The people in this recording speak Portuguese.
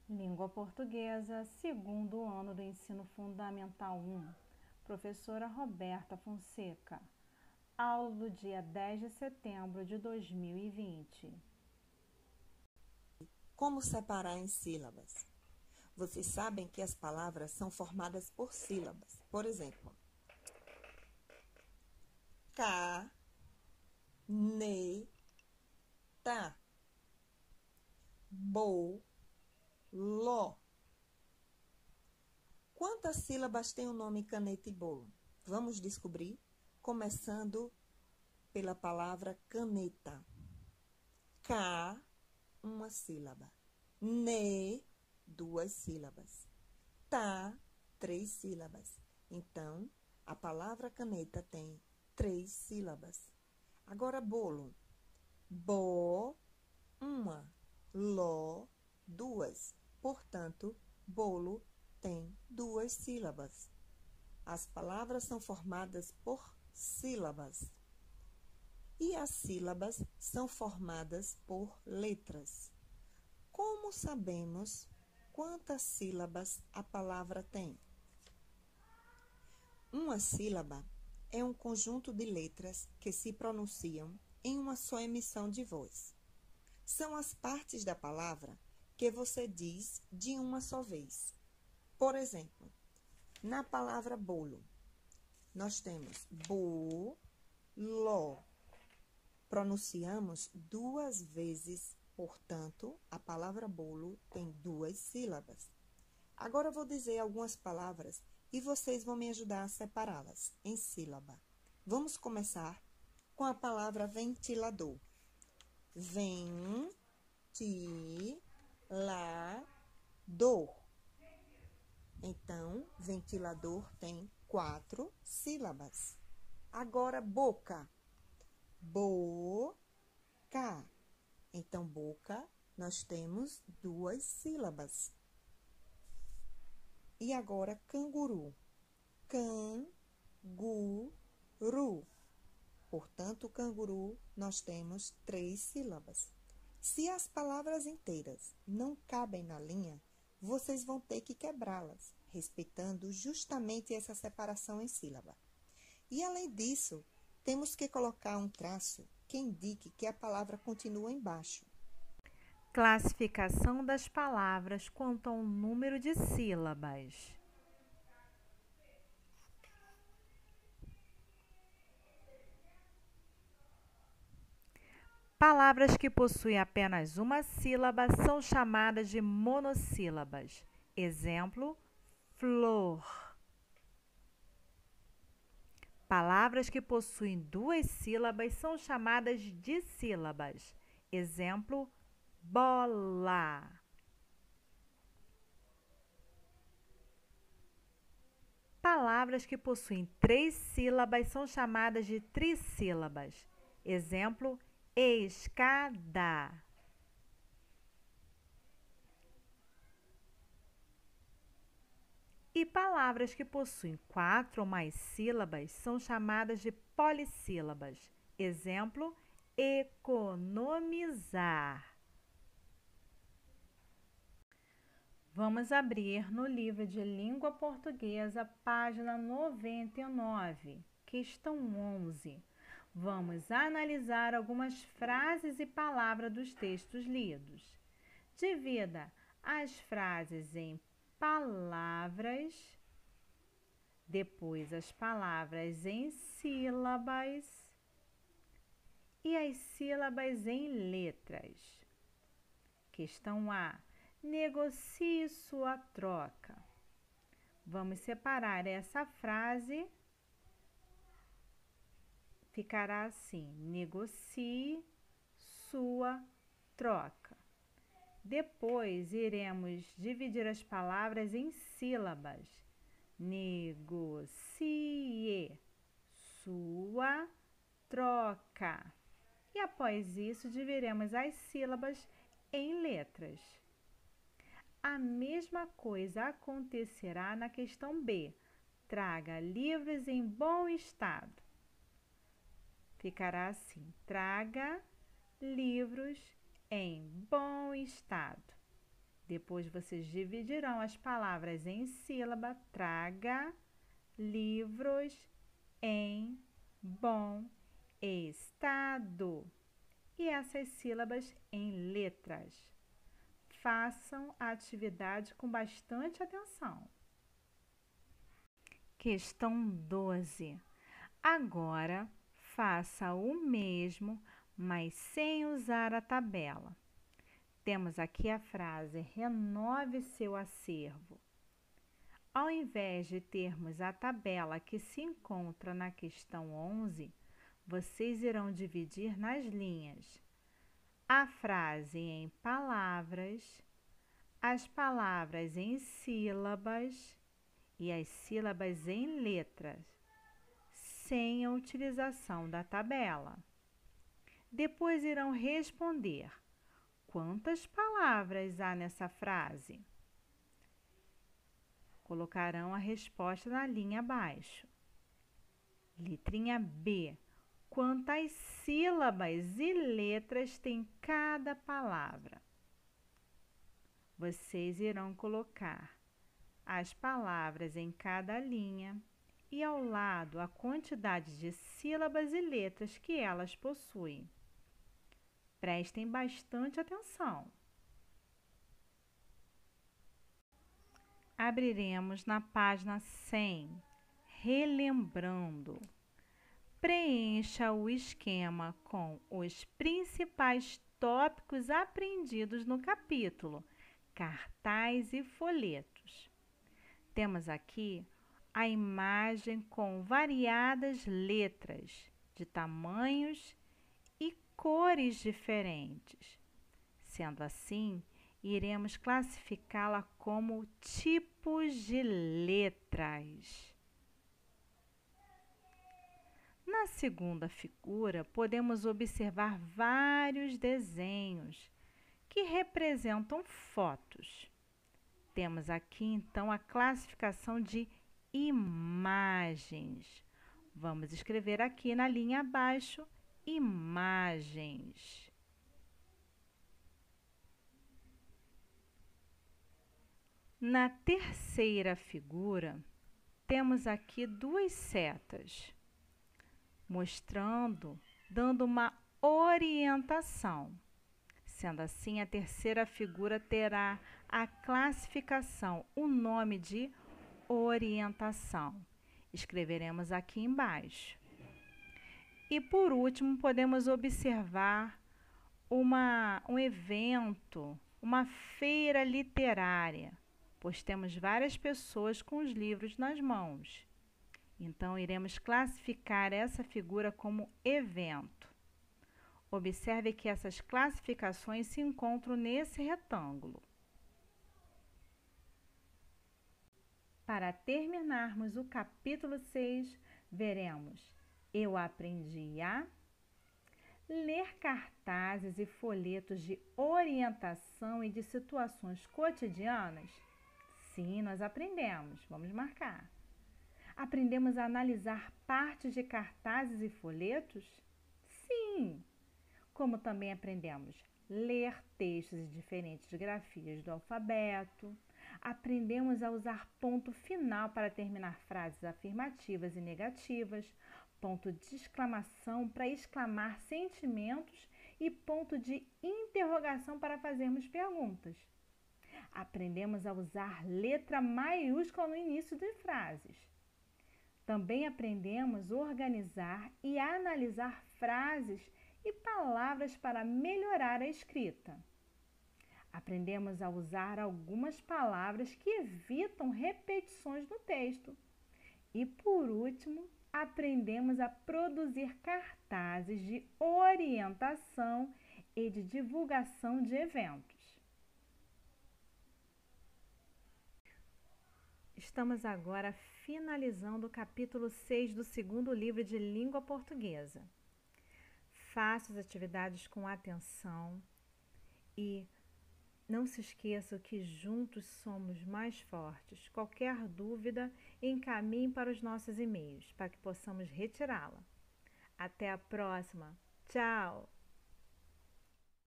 Língua Portuguesa, segundo ano do Ensino Fundamental 1. Professora Roberta Fonseca. Aula do dia 10 de setembro de 2020. Como separar em sílabas? Vocês sabem que as palavras são formadas por sílabas. Por exemplo, ca, ne, ta, bo, lo. Quantas sílabas tem o nome caneta e bolo? Vamos descobrir, começando pela palavra caneta. Ca, uma sílaba. Ne, duas sílabas. Ta, três sílabas. Então, a palavra caneta tem 3 sílabas. Agora, bolo. Bo, uma. Lo, duas. Portanto, bolo tem 2 sílabas. As palavras são formadas por sílabas. E as sílabas são formadas por letras. Como sabemos quantas sílabas a palavra tem? Uma sílaba é um conjunto de letras que se pronunciam em uma só emissão de voz. São as partes da palavra que você diz de uma só vez. Por exemplo, na palavra bolo, nós temos bo, lo. Pronunciamos 2 vezes, portanto, a palavra bolo tem 2 sílabas. Agora eu vou dizer algumas palavras e vocês vão me ajudar a separá-las em sílaba. Vamos começar com a palavra ventilador. Ventilador. Então, ventilador tem 4 sílabas. Agora, boca. Boca. Então, boca, nós temos 2 sílabas. E agora, canguru. Canguru. Portanto, canguru, nós temos 3 sílabas. Se as palavras inteiras não cabem na linha, vocês vão ter que quebrá-las, respeitando justamente essa separação em sílaba. E, além disso, temos que colocar um traço que indique que a palavra continua embaixo. Classificação das palavras quanto ao número de sílabas. Palavras que possuem apenas uma sílaba são chamadas de monossílabas. Exemplo, flor. Palavras que possuem 2 sílabas são chamadas de dissílabas. Exemplo, bola. Palavras que possuem 3 sílabas são chamadas de trissílabas. Exemplo, escada. E palavras que possuem 4 ou mais sílabas são chamadas de polissílabas. Exemplo, economizar. Vamos abrir no livro de Língua Portuguesa, página 99, questão 11. Vamos analisar algumas frases e palavras dos textos lidos. Divida as frases em palavras, depois as palavras em sílabas e as sílabas em letras. Questão A. Negocie sua troca. Vamos separar essa frase. Ficará assim: negocie sua troca. Depois, iremos dividir as palavras em sílabas. Negocie sua troca. E após isso, dividiremos as sílabas em letras. A mesma coisa acontecerá na questão B. Traga livros em bom estado. Ficará assim: traga livros em bom estado. Depois vocês dividirão as palavras em sílaba. Traga livros em bom estado. E essas sílabas em letras. Façam a atividade com bastante atenção. Questão 12. Agora, faça o mesmo, mas sem usar a tabela. Temos aqui a frase: renove seu acervo. Ao invés de termos a tabela que se encontra na questão 11, vocês irão dividir nas linhas a frase em palavras, as palavras em sílabas e as sílabas em letras, sem a utilização da tabela. Depois irão responder: quantas palavras há nessa frase? Colocarão a resposta na linha abaixo. Letrinha B. Quantas sílabas e letras tem cada palavra? Vocês irão colocar as palavras em cada linha e ao lado a quantidade de sílabas e letras que elas possuem. Prestem bastante atenção. Abriremos na página 100, relembrando. Preencha o esquema com os principais tópicos aprendidos no capítulo Cartaz e Folhetos. Temos aqui a imagem com variadas letras de tamanhos e cores diferentes. Sendo assim, iremos classificá-la como tipos de letras. Na segunda figura, podemos observar vários desenhos que representam fotos. Temos aqui, então, a classificação de imagens. Vamos escrever aqui na linha abaixo, imagens. Na terceira figura, temos aqui duas setas, dando uma orientação. Sendo assim, a terceira figura terá a classificação, o nome de orientação. Escreveremos aqui embaixo. E por último, podemos observar um evento, uma feira literária, pois temos várias pessoas com os livros nas mãos. Então, iremos classificar essa figura como evento. Observe que essas classificações se encontram nesse retângulo. Para terminarmos o capítulo 6, veremos: eu aprendi a ler cartazes e folhetos de orientação e de situações cotidianas. Sim, nós aprendemos. Vamos marcar. Aprendemos a analisar partes de cartazes e folhetos? Sim! Como também aprendemos a ler textos de diferentes grafias do alfabeto. Aprendemos a usar ponto final para terminar frases afirmativas e negativas, ponto de exclamação para exclamar sentimentos e ponto de interrogação para fazermos perguntas. Aprendemos a usar letra maiúscula no início de frases. Também aprendemos a organizar e analisar frases e palavras para melhorar a escrita. Aprendemos a usar algumas palavras que evitam repetições no texto. E, por último, aprendemos a produzir cartazes de orientação e de divulgação de eventos. Estamos agora finalizando o capítulo 6 do segundo livro de língua portuguesa. Faça as atividades com atenção e não se esqueça que juntos somos mais fortes. Qualquer dúvida, encaminhe para os nossos e-mails, para que possamos retirá-la. Até a próxima. Tchau!